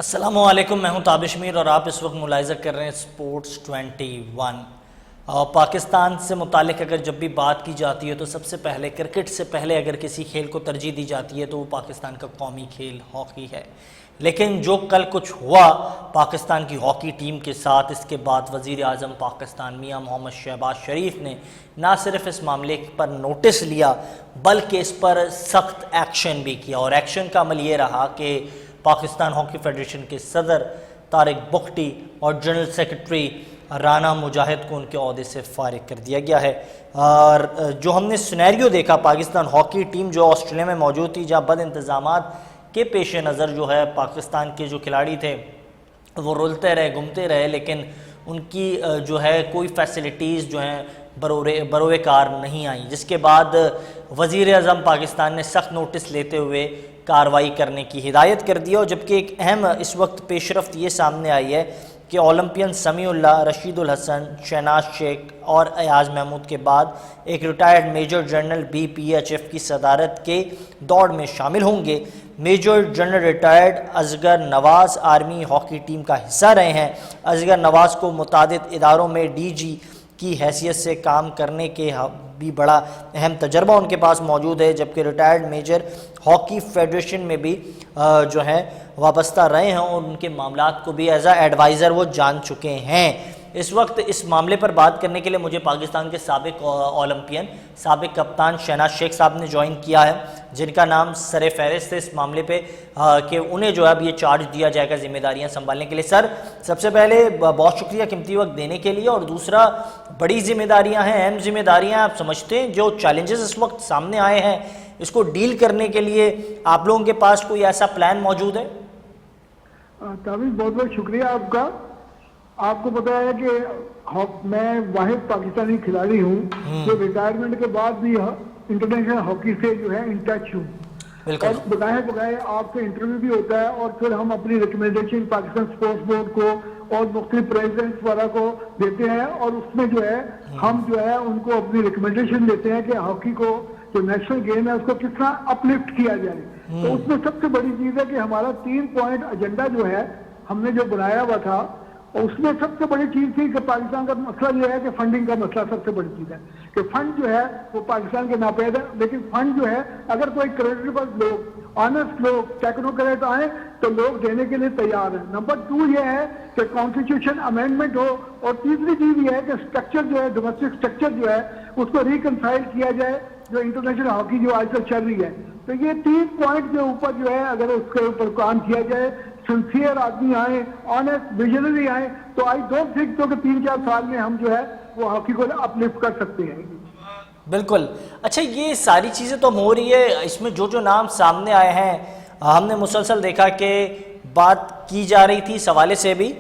अस्सलामुअलैकुम, मैं हूं ताबिश मीर और आप इस वक्त मुलाहिज़ा कर रहे हैं स्पोर्ट्स 21। पाकिस्तान से मुतालिक अगर जब भी बात की जाती है तो सबसे पहले क्रिकेट से पहले अगर किसी खेल को तरजीह दी जाती है तो वो पाकिस्तान का कौमी खेल हॉकी है। लेकिन जो कल कुछ हुआ पाकिस्तान की हॉकी टीम के साथ, इसके बाद वज़ीर आज़म पाकिस्तान मियां मोहम्मद शहबाज शरीफ ने ना सिर्फ इस मामले पर नोटिस लिया बल्कि इस पर सख्त एक्शन भी किया। और एक्शन का अमल ये रहा कि पाकिस्तान हॉकी फेडरेशन के सदर तारिक बुख्टी और जनरल सेक्रेटरी राना मुजाहिद को उनके ओहदे से फारिग कर दिया गया है। और जो हमने सिनेरियो देखा, पाकिस्तान हॉकी टीम जो ऑस्ट्रेलिया में मौजूद थी, जहाँ बद इंतज़ामात के पेश नज़र जो है पाकिस्तान के जो खिलाड़ी थे वो रुलते रहे, घूमते रहे, लेकिन उनकी जो है कोई फैसिलिटीज़ जो हैं बरोए कार नहीं आई, जिसके बाद वज़ीर आज़म पाकिस्तान ने सख्त नोटिस लेते हुए कार्रवाई करने की हिदायत कर दी। और जबकि एक अहम इस वक्त पेशरफ्त ये सामने आई है कि ओलंपियन समीउल्लाह, रशीदुल हसन, शहनाज शेख और अयाज महमूद के बाद एक रिटायर्ड मेजर जनरल BPHF की सदारत के दौड़ में शामिल होंगे। मेजर जनरल रिटायर्ड असगर नवाज़ आर्मी हॉकी टीम का हिस्सा रहे हैं। असगर नवाज़ को मुतादिद इदारों में DG की हैसियत से काम करने के भी बड़ा अहम तजर्बा उनके पास मौजूद है, जबकि रिटायर्ड मेजर हॉकी फेडरेशन में भी जो है वाबस्ता रहे हैं और उनके मामलात को भी एज एडवाइज़र वो जान चुके हैं। इस वक्त इस मामले पर बात करने के लिए मुझे पाकिस्तान के साबिक ओलंपियन, साबिक कप्तान शहनाज शेख साहब ने ज्वाइन किया है, जिनका नाम सर फहरिस्त है इस मामले पे कि उन्हें जो है अब ये चार्ज दिया जाएगा जिम्मेदारियां संभालने के लिए। सर, सबसे पहले बहुत शुक्रिया कीमती वक्त देने के लिए। और दूसरा, बड़ी जिम्मेदारियाँ हैं, अहम जिम्मेदारियाँ, आप समझते हैं जो चैलेंजेस इस वक्त सामने आए हैं इसको डील करने के लिए आप लोगों के पास कोई ऐसा प्लान मौजूद है? ताबिश, बहुत बहुत शुक्रिया आपका। आपको पता है कि मैं वाहिद पाकिस्तानी खिलाड़ी हूँ जो रिटायरमेंट के बाद भी इंटरनेशनल हॉकी से जो है इन टच हूँ। और बगाए आपसे इंटरव्यू भी होता है और फिर हम अपनी रिकमेंडेशन पाकिस्तान स्पोर्ट्स बोर्ड को और मुख्तलिफ प्रेसिडेंट्स वगैरह को देते हैं और उसमें जो है हम जो है उनको अपनी रिकमेंडेशन देते हैं कि हॉकी को जो नेशनल गेम है उसको किस तरह अपलिफ्ट किया जाए। तो उसमें सबसे बड़ी चीज है कि हमारा 3 पॉइंट एजेंडा जो है हमने जो बनाया हुआ था, और उसमें सबसे बड़ी चीज थी कि पाकिस्तान का मसला जो है कि फंडिंग का मसला सबसे बड़ी चीज है कि फंड जो है वो पाकिस्तान के नापैद है। लेकिन फंड जो है अगर कोई क्रेडिटेबल लोग, ऑनेस्ट लोग, टेक्नोक्रेट आए तो लोग देने के लिए तैयार है। नंबर 2 ये है कि कॉन्स्टिट्यूशन अमेंडमेंट हो। और तीसरी चीज ये है कि स्ट्रक्चर जो है, डोमेस्टिक स्ट्रक्चर जो है उसको रिकनसाइल किया जाए जो इंटरनेशनल हॉकी जो आजकल चल रही है। तो ये 3 पॉइंट के ऊपर जो है अगर उसके ऊपर काम किया जाए, सिंसियर आदमी आए, ऑनेस्ट विजनरी आए, तो आई डोंट थिंक तो कि 3-4 साल में हम जो है वो हॉकी को अपलिफ्ट कर सकते हैं। बिल्कुल। अच्छा, ये सारी चीज़ें तो हो रही है, इसमें जो जो नाम सामने आए हैं हमने मुसलसल देखा कि बात की जा रही थी इस हवाले से भी,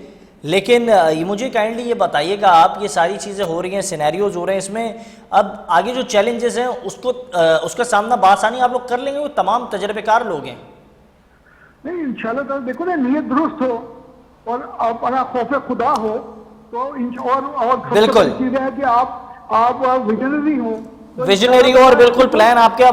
लेकिन मुझे काइंडली ये बताइएगा आप, ये सारी चीज़ें हो रही हैं, सिनेरियोज हो रहे हैं, इसमें अब आगे जो चैलेंजेस हैं उसका सामना बासानी आप लोग कर लेंगे? वो तमाम तजर्बेकार लोग हैं। नहीं, इंशाल्लाह ताला देखो ना, नियत दुरुस्त हो और अपना खौफ खुदा हो तो और बिल्कुल चीज है कि आप विजनरी हो, विजनरी हो और बिल्कुल प्लान आपके।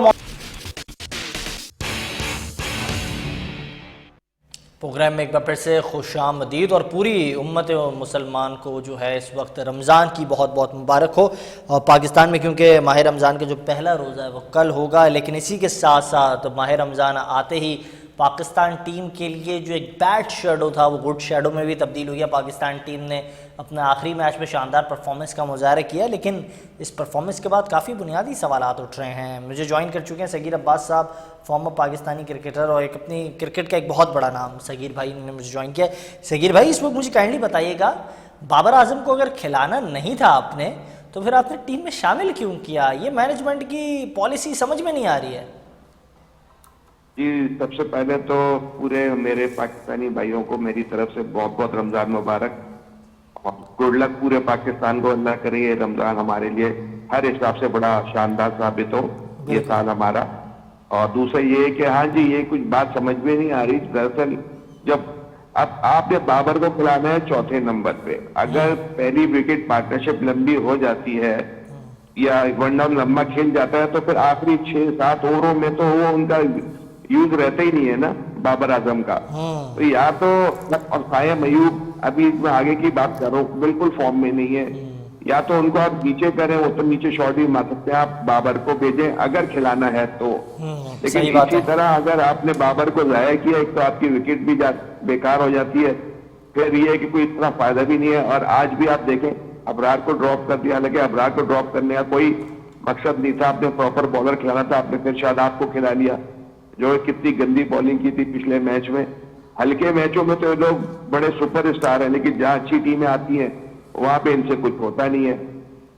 प्रोग्राम में एक बार फिर से खुशामदीद और पूरी उम्मत मुसलमान को जो है इस वक्त रमज़ान की बहुत बहुत मुबारक हो। और पाकिस्तान में क्योंकि माह रमज़ान का जो पहला रोज़ा है वो कल होगा, लेकिन इसी के साथ साथ माह रमज़ान आते ही पाकिस्तान टीम के लिए जो एक बैड शेडो था वो गुड शेडो में भी तब्दील हो गया। पाकिस्तान टीम ने अपने आखिरी मैच में शानदार परफॉर्मेंस का मुजाहरा किया, लेकिन इस परफॉर्मेंस के बाद काफ़ी बुनियादी सवालात उठ रहे हैं। मुझे ज्वाइन कर चुके हैं सगीर अब्बास साहब, फॉर्मर पाकिस्तानी क्रिकेटर और एक अपनी क्रिकेट का एक बहुत बड़ा नाम। सगीर भाई ने मुझे ज्वाइन किया। सगीर भाई, इस वक्त मुझे काइंडली बताइएगा, बाबर आजम को अगर खिलाना नहीं था आपने तो फिर आपने टीम में शामिल क्यों किया? ये मैनेजमेंट की पॉलिसी समझ में नहीं आ रही है। जी, सबसे पहले तो पूरे मेरे पाकिस्तानी भाइयों को मेरी तरफ से बहुत बहुत रमजान मुबारक और गुड लक पूरे पाकिस्तान को। अल्लाह करे ये रमजान हमारे लिए हर हिसाब से बड़ा शानदार साबित हो ये साल हमारा। और दूसरा ये है कि हाँ जी, ये कुछ बात समझ में नहीं आ रही। दरअसल जब अब आपने बाबर को खिलाना है 4थे नंबर पे, अगर पहली विकेट पार्टनरशिप लंबी हो जाती है या वन डाउन लंबा खेल जाता है तो फिर आखिरी 6-7 ओवरों में तो वो उनका यूज रहता ही नहीं है ना। बाबर आजम का। तो या तो और सायम अयूब अभी मैं आगे की बात कर रहा हूँ, बिल्कुल फॉर्म में नहीं है। या तो उनको आप नीचे करें, वो तो नीचे शॉट भी मार सकते हैं, आप बाबर को भेजें अगर खिलाना है तो। लेकिन सही बात इसी है। तरह अगर आपने बाबर को जाया किया, एक तो आपकी विकेट भी बेकार हो जाती है, फिर ये है कि कोई इतना फायदा भी नहीं है। और आज भी आप देखें अबरार को ड्रॉप कर दिया, हालांकि अबरार को ड्रॉप करने का कोई मकसद नहीं था, आपने प्रॉपर बॉलर खिलाना था, आपने फिर शादाब को खिला लिया जो कितनी गंदी बॉलिंग की थी पिछले मैच में। हल्के मैचों में तो ये लोग बड़े सुपरस्टार हैं, लेकिन जहां अच्छी टीमें आती हैं वहां पे इनसे कुछ होता नहीं है।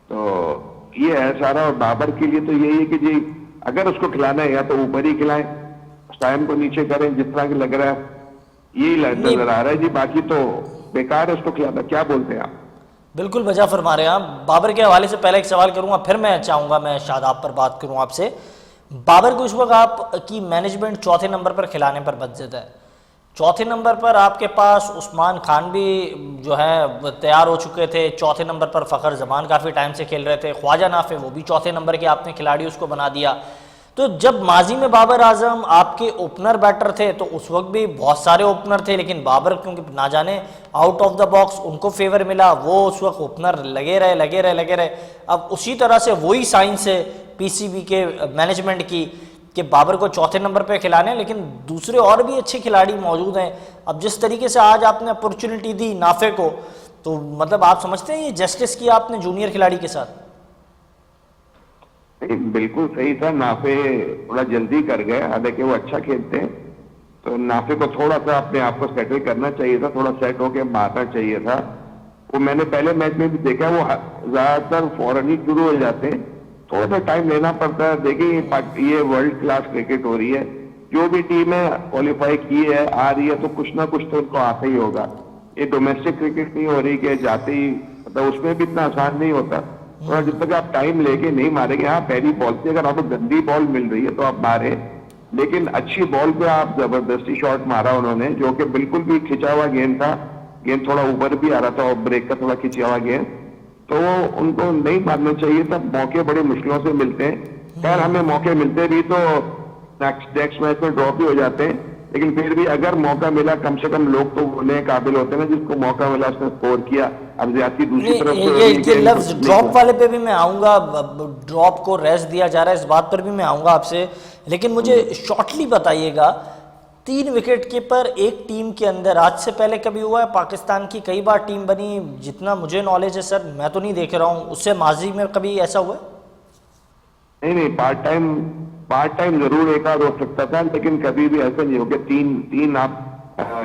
तो ये है सारा। और बाबर के लिए तो यही है कि जी अगर उसको खिलाना है या तो ऊपर ही खिलाएं, टाइम को नीचे करें, जितना कि लग रहा है यही नजर आ रहा है जी। बाकी तो बेकार है उसको खिलाना। क्या बोलते हैं आप? बिल्कुल वजह फरमा रहे हैं आप। बाबर के हवाले से पहले एक सवाल करूंगा, फिर मैं चाहूंगा मैं शादाब पर बात करूं आपसे। बाबर को इस वक्त आपकी मैनेजमेंट चौथे नंबर पर खिलाने पर बदजद है। चौथे नंबर पर आपके पास उस्मान खान भी जो है तैयार हो चुके थे, चौथे नंबर पर फ़खर ज़मान काफ़ी टाइम से खेल रहे थे, ख्वाजा नाफे वो भी चौथे नंबर के आपने खिलाड़ी उसको बना दिया। तो जब माजी में बाबर आजम आपके ओपनर बैटर थे तो उस वक्त भी बहुत सारे ओपनर थे, लेकिन बाबर क्योंकि ना जाने आउट ऑफ द बॉक्स उनको फेवर मिला, वो उस वक्त ओपनर लगे रहे। अब उसी तरह से वही साइंस है पीसीबी के मैनेजमेंट की कि बाबर को चौथे नंबर पे खिलाने, लेकिन दूसरे और भी अच्छे खिलाड़ी मौजूद हैं। अब जिस तरीके से आज आपने अपॉर्चुनिटी दी नाफे को, तो मतलब आप समझते हैं ये जस्टिस किया आपने जूनियर खिलाड़ी के साथ? बिल्कुल सही था। नाफे थोड़ा जल्दी कर गए, हालांकि वो अच्छा खेलते हैं, तो नाफे को थोड़ा सा अपने आप को सेटल करना चाहिए था, थोड़ा सेट होके मारना चाहिए था। वो मैंने पहले मैच में भी देखा, वो ज्यादातर फौरन ही शुरू हो जाते हैं, थोड़ा सा टाइम लेना पड़ता है। देखिए ये वर्ल्ड क्लास क्रिकेट हो रही है, जो भी टीम है क्वालिफाई की है आ रही है, तो कुछ ना कुछ तो उनको आता ही होगा। ये डोमेस्टिक क्रिकेट नहीं हो रही कि जाते ही, मतलब उसमें भी इतना आसान नहीं होता। थोड़ा जब तक आप टाइम लेके नहीं मारेंगे, हाँ पहली बॉल से अगर आपको गंदी बॉल मिल रही है तो आप मारे, लेकिन अच्छी बॉल पे आप जबरदस्ती शॉट मारा उन्होंने, जो कि बिल्कुल भी खिंचा हुआ गेंद था, गेंद थोड़ा ऊपर भी आ रहा था और ब्रेक का थोड़ा खिंचा हुआ गेंद, तो उनको नहीं मारना चाहिए था। मौके बड़े मुश्किलों से मिलते हैं। खैर हमें मौके मिलते भी तो नेक्स्ट मैच में ड्रॉप भी हो जाते हैं, लेकिन फिर भी अगर मौका मिला, कम से कम लोग तो बोलने काबिल होते हैं ना जिसको मौका मिला उसने स्कोर किया। अब ज्यादा दूसरी तरफ ये लफ्ज ड्रॉप वाले पे भी मैं आऊंगा, ड्रॉप को रेस्ट दिया जा रहा है इस बात पर भी मैं आऊंगा आपसे, लेकिन मुझे शॉर्टली बताइएगा 3 विकेट कीपर एक टीम के अंदर आज से पहले कभी हुआ है? पाकिस्तान की कई बार टीम बनी, जितना मुझे नॉलेज है सर, मैं तो नहीं देख रहा हूँ, उससे माजी में कभी ऐसा हुआ है? नहीं, पार्ट टाइम जरूर एक आध हो सकता था, लेकिन कभी भी ऐसा नहीं हो कि तीन आप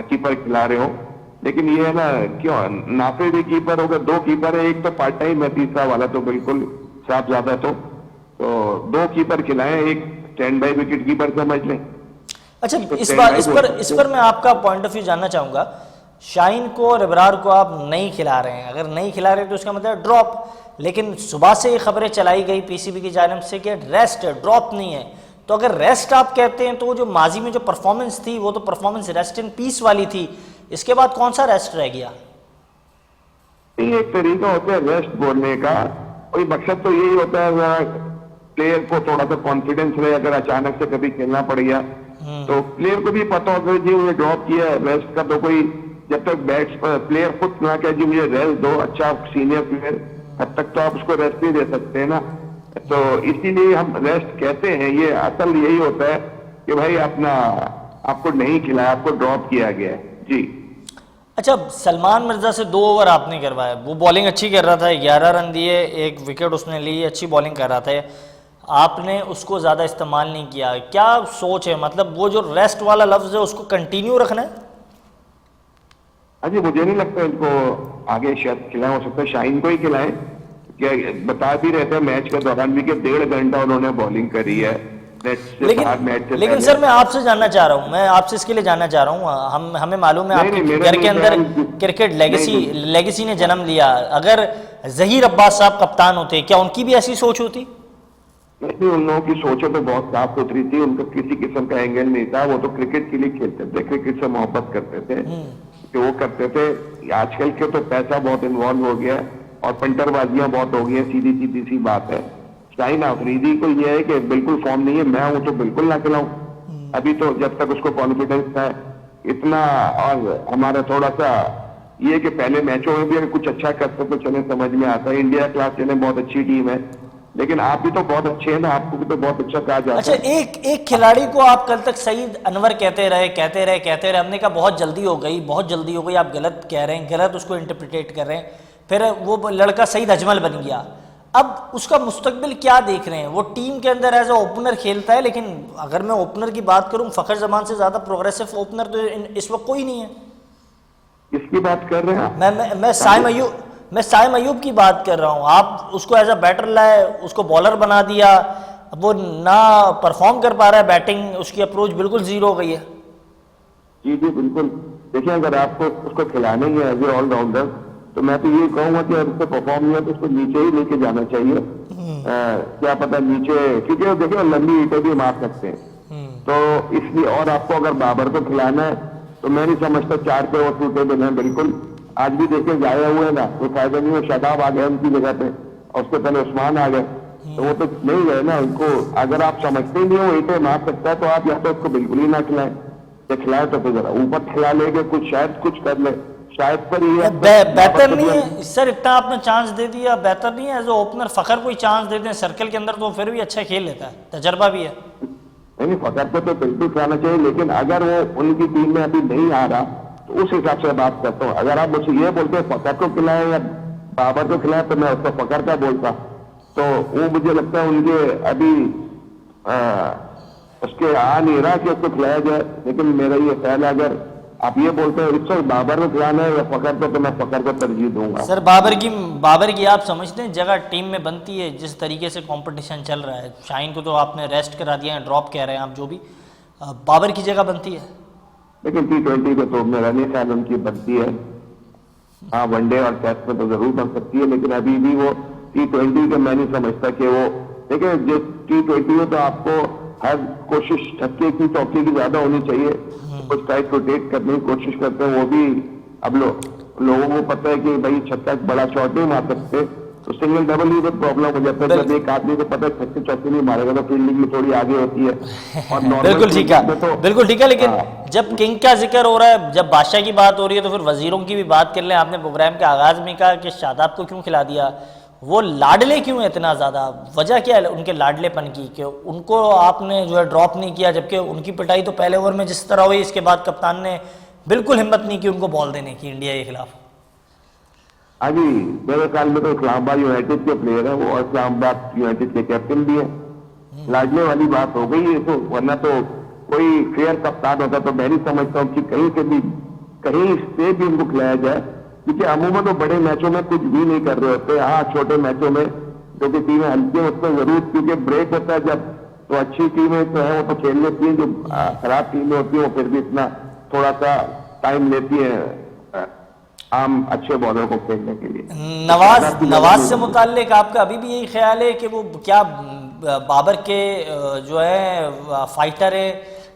कीपर खिला रहे हो। लेकिन ये है ना, क्यों नाफे भी कीपर हो गए, 2 कीपर है, एक तो पार्ट टाइम है, तीसरा वाला तो बिल्कुल साफ ज्यादा। तो 2 कीपर खिलाए, एक स्टैंड बाई विकेट कीपर समझ लें। अच्छा, इस पर मैं आपका पॉइंट ऑफ व्यू जानना चाहूंगा। शाहीन को और इब्रार को आप नहीं खिला रहे हैं, अगर नहीं खिला रहे तो उसका मतलब ड्रॉप, लेकिन सुबह से ये खबरें चलाई गई पीसीबी की जानिब से कि रेस्ट है, ड्रॉप नहीं है। तो अगर रेस्ट आप कहते हैं तो जो माजी में जो परफॉर्मेंस थी वो तो परफॉर्मेंस रेस्ट इन पीस वाली थी, इसके बाद कौन सा रेस्ट रह गया? एक तरीका होता है रेस्ट बोलने का, कोई मकसद तो यही होता है प्लेयर को थोड़ा सा कॉन्फिडेंस रहे, अगर अचानक से कभी खेलना पड़ गया तो प्लेयर को भी पता होता है जी मुझे ड्रॉप किया है। रेस्ट का तो कोई, जब तक प्लेयर खुद ना कहे जी मुझे रेस्ट दो, अच्छा सीनियर प्लेयर, तब तक तो आप उसको रेस्ट नहीं दे सकते हैं ना। तो इसीलिए हम रेस्ट कहते हैं। ये असल यही होता है कि भाई आपको नहीं खिलाया, आपको ड्रॉप किया गया है जी। अच्छा, सलमान मिर्जा से 2 ओवर आपने करवाए, वो बॉलिंग अच्छी कर रहा था, 11 रन दिए, 1 विकेट उसने ली, अच्छी बॉलिंग कर रहा था, आपने उसको ज़्यादा इस्तेमाल नहीं किया। क्या सोच है, मतलब वो जो रेस्ट वाला लफ्ज है उसको कंटिन्यू रखना है? अजी मुझे नहीं लगता इनको आगे शायद खिलाए, हो सकता है शाहीन को ही खिलाएं। क्या बता भी रहते हैं मैच के दौरान भी कि 1.5 घंटा उन्होंने बॉलिंग करी है। लेकिन सर मैं आपसे जानना चाह रहा हूँ, मैं आपसे इसके लिए जानना चाह रहा हूँ, हमें मालूम है आपके घर के अंदर क्रिकेट लेगेसी ने जन्म लिया। अगर जहीर अब्बास साहब कप्तान होते, क्या उनकी भी ऐसी सोच होती? नहीं, उन लोगों की सोचों तो बहुत साफ सुथरी थी, उनका किसी किस्म का एंगल नहीं था। वो तो क्रिकेट के लिए खेलते थे, क्रिकेट से मोहब्बत करते थे, कि वो करते थे। आजकल के तो पैसा बहुत इन्वॉल्व हो गया और पंटरबाजियां बहुत हो गई है, सीधी सी बात है। शाहीन अफरीदी को यह है कि बिल्कुल फॉर्म नहीं है, मैं हूं तो बिल्कुल ना खिलाऊं। अभी तो जब तक उसको कॉन्फिडेंस है इतना, और हमारा थोड़ा सा ये कि पहले मैचों में भी अगर कुछ अच्छा करते तो चले समझ में आता है। इंडिया क्लास चले बहुत अच्छी टीम है, लेकिन आप भी तो बहुत अच्छे हैं ना, आपको भी तो बहुत अच्छा कहा जाता अच्छा, है। एक खिलाड़ी को आप कल तक सईद अनवर कहते रहे, हमने कहा बहुत जल्दी हो गई, आप गलत कह रहे हैं, गलत उसको इंटरप्रिटेट कर रहे हैं, फिर वो लड़का सईद अजमल बन गया। अब उसका मुस्तकबिल क्या देख रहे हैं? वो टीम के अंदर एज ए ओपनर खेलता है, लेकिन अगर मैं ओपनर की बात करूं, फखर जमान से ज्यादा प्रोग्रेसिव ओपनर तो इस वक्त कोई नहीं है। किसकी बात कर रहे हैं आप? मैं साइम अयूब की बात कर रहा हूँ। आप उसको एज अ बैटर लाए, उसको बॉलर बना दिया, अब वो ना परफॉर्म कर पा रहा है, बैटिंग उसकी अप्रोच बिल्कुल जीरो हो गई है। जी बिल्कुल। देखिए, अगर आपको उसको खिलाना ही है एज ए ऑलराउंडर, तो मैं तो ये कहूंगा कि अगर उसको परफॉर्म नहीं है तो उसको नीचे ही लेके जाना चाहिए। क्या पता नीचे, क्योंकि देखिए लंबी ईंटें भी मार सकते हैं, तो इसलिए। और आपको अगर बाबर को खिलाना है तो मैं नहीं समझता 4 पे वो सूटेबल है बिल्कुल। आज भी देखिए जाया हुए ना, कोई फायदा नहीं है, शादाब आ गए उनकी जगह पे और उसके पहले उस्मान आ गए, तो वो तो नहीं गए ना उनको। अगर आप समझते ही नहीं हो ईंटें मार सकता है तो आप या तो उसको बिल्कुल ही ना खिलाएं, या खिलाए तो फिर जरा ऊपर खिला लेंगे, कुछ शायद कुछ कर ले, शायद पर ये बेहतर नहीं है सर, इतना आपने चांस दे दिया, बेहतर नहीं है एज ए ओपनर फखर कोई चांस दे दें सर्कल के अंदर तो फिर भी अच्छा खेल लेता है, तजर्बा भी है। नहीं, फखर को तो बिल्कुल खिलाना चाहिए, लेकिन अगर वो उनकी टीम में अभी नहीं आ रहा तो उस हिसाब से बात करता हूँ। अगर आप मुझे ये बोलते हैं फखर को खिलाए या बाबर को खिलाए, तो मैं उसको फखर का बोलता, तो वो मुझे लगता है उनके अभी उसके आ नहीं रहा कि उसको खिलाया जाए। लेकिन मेरा ये ख्याल है, अगर आप ये बोलते हैं इसको बाबर को खिलाना है या फखर को, तो मैं फखर को तरजीह दूंगा। सर बाबर की आप समझते हैं जगह टीम में बनती है, जिस तरीके से कंपटीशन चल रहा है, शाहीन को तो आपने रेस्ट करा दिया है, ड्रॉप कह रहे हैं आप, जो भी बाबर की जगह बनती है। लेकिन T20 पे तो मेरा नहीं ख्याल उनकी बनती है। हाँ, वनडे और टेस्ट में तो जरूर बन सकती है, लेकिन अभी भी वो T20 के मैं नहीं समझता कि वो, देखिए जो T20 में तो आपको हर कोशिश छक्के की चौके की ज्यादा होनी चाहिए, कुछ टाइट रोटेट करने की कोशिश करते हैं, वो भी अब लोगों को पता है कि भाई छक्का बड़ा शॉट नहीं मार सकते, तो सिंगल डबल ही प्रॉब्लम हो जाता है। जब एक आदमी को पता है छक्के चौके नहीं मारेगा तो फील्डिंग में थोड़ी आगे होती है। और बिल्कुल ठीक है, लेकिन जब किंग का जिक्र हो रहा है, जब बादशाह की बात हो रही है, तो फिर वजीरों की भी बात कर लें। आपने प्रोग्राम के आगाज में कहा कि शादाब को क्यों खिला दिया, वो लाडले क्यों है इतना ज्यादा, वजह क्या है उनके लाडलेपन की कि उनको आपने जो है ड्रॉप नहीं किया, जबकि उनकी पिटाई तो पहले ओवर में जिस तरह हुई, इसके बाद कप्तान ने बिल्कुल हिम्मत नहीं की उनको बॉल देने की इंडिया के खिलाफ। हाँ जी, मेरे ख्याल में तो इस्लामाबाद यूनाइटेड के प्लेयर है वो, और इस्लामाबाद यूनाइटेड के कैप्टन भी है। लाडले वाली बात हो गई है, तो वरना तो कोई फेयर कप्तान होता तो मैं नहीं समझता हूँ कि कहीं से भी उनको खिलाया जाए, क्योंकि अमूमन तो बड़े मैचों में कुछ भी नहीं कर रहे होते। हाँ, छोटे मैचों में जो कि टीमें हल्की है उसमें जरूर, क्योंकि ब्रेक होता है जब, तो अच्छी टीमें तो है वो तो खेल लेती है, जो खराब टीमें होती है वो फिर भी इतना थोड़ा सा टाइम लेती है आम अच्छे बॉलर को खेलने के लिए। नवाज से मुताल्लिक आपका अभी भी यही ख्याल है कि वो क्या बाबर के जो है फाइटर है,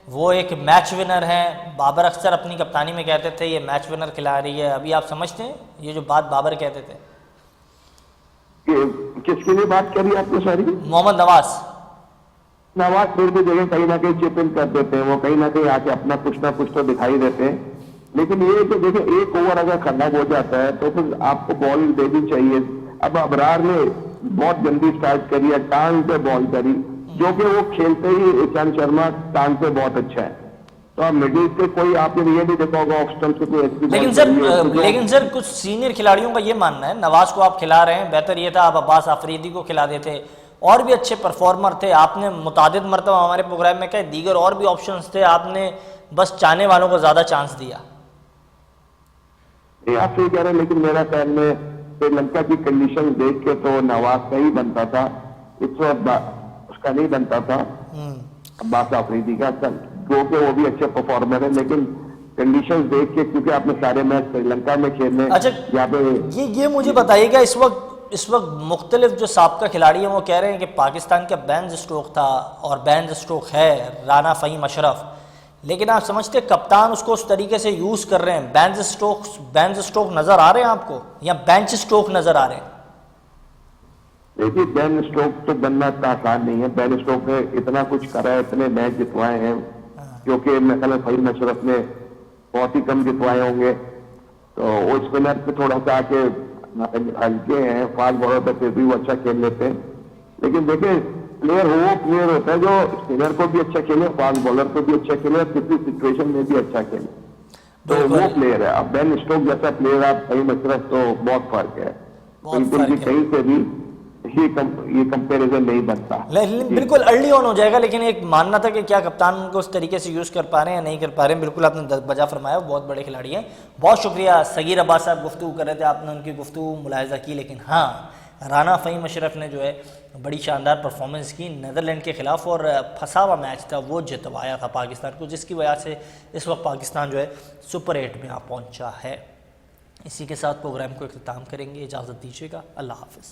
वो एक मैच विनर है? बाबर अक्सर अपनी कप्तानी में कहते थे ये मैच विनर खिला रही है, अभी आप समझते हैं ये जो बात बाबर कहते थे? किसके लिए बात करी आपने? सारी मोहम्मद नवाज फिर भी जगह कहीं ना कहीं चिप इन कर देते हैं, वो कहीं ना कहीं आके अपना कुछ ना कुछ तो दिखाई देते हैं। लेकिन ये कि देखिए एक ओवर अगर खराब हो जाता है तो फिर आपको बॉल देनी चाहिए। अब अबरार ने बहुत जल्दी स्टार्ट करी है, टांग पे बॉल करी, जो कि वो खेलते ही ईशांत शर्मा टांग पे बहुत अच्छा है, तो अब मिडिल से कोई आपने ये नहीं देखा होगा ऑफ स्टंप से कोई अच्छी। लेकिन सर कुछ सीनियर खिलाड़ियों का ये मानना है, नवाज को आप खिला रहे हैं, बेहतर ये था आप अब्बास आफरीदी को खिला देते, और भी अच्छे परफॉर्मर थे। आपने मुतादिद मरतबा हमारे प्रोग्राम में कहा दीगर और भी ऑप्शंस थे, आपने बस चाहने वालों को ज्यादा चांस दिया। आप सही कह रहे हैं, लेकिन मेरा ख्याल में श्रीलंका की कंडीशन देख के तो नवाज का ही बनता था, इस वक्त उसका नहीं बनता था अब्बास आफरीदी का, जो कि वो भी अच्छे परफॉर्मर है, लेकिन कंडीशंस देख के, क्योंकि आपने सारे मैच श्रीलंका में खेलने। अच्छा, यहाँ पे ये मुझे बताइएगा, इस वक्त मुख्तलिफ जो साबका खिलाड़ी हैं वो कह रहे हैं कि पाकिस्तान का बैन स्ट्रोक था और बैन स्ट्रोक है राना फ़हीम अशरफ, लेकिन आप समझते कप्तान उसको उस तरीके से यूज कर रहे हैं? बैन स्ट्रोक नजर आ रहे हैं आपको, या बेंच स्ट्रोक नजर आ रहे हैं? देखिए, बैन स्ट्रोक तो बनना इतना आसान नहीं है। बैन स्ट्रोक ने इतना कुछ करा है, इतने मैच जितवाए हैं, क्योंकि मैं ख्याल फहीम अशरफ ने बहुत ही कम जितवाए होंगे, तो वो स्पिनर पे थोड़ा सा आके हल्के हैं, फास्ट बॉलर पे फिर भी वो अच्छा खेल लेते हैं। लेकिन देखिए प्लेयर वो प्लेयर होता है जो स्पिनर को भी अच्छा खेले, फास्ट बॉलर को भी अच्छा खेले और किसी सिचुएशन में भी अच्छा खेले, तो वो प्लेयर है। अब बेन स्टोक्स जैसा प्लेयर आप फहीम अशरफ, तो बहुत फर्क है, बिल्कुल भी कहीं से भी ये कंपैरिजन नहीं बनता। बिल्कुल अर्ली ऑन हो जाएगा, लेकिन एक मानना था कि क्या कप्तान को उस तरीके से यूज कर पा रहे हैं या नहीं कर पा रहे हैं। बिल्कुल आपने बजा फरमाया, बहुत बड़े खिलाड़ी हैं। बहुत शुक्रिया सगीर अब्बास साहब, गुफ्तगू कर रहे थे, आपने उनकी गुफ्तगू मुलाहिजा की। लेकिन हाँ, राना फहीम अशरफ ने जो है बड़ी शानदार परफॉर्मेंस की नीदरलैंड के खिलाफ, और फंसा हुआ मैच था वो जितवाया था पाकिस्तान को, जिसकी वजह से इस वक्त पाकिस्तान जो है सुपर 8 में आ पहुंचा है। इसी के साथ प्रोग्राम को इख्तिताम करेंगे, इजाज़त दीजिएगा, अल्लाह हाफिज़।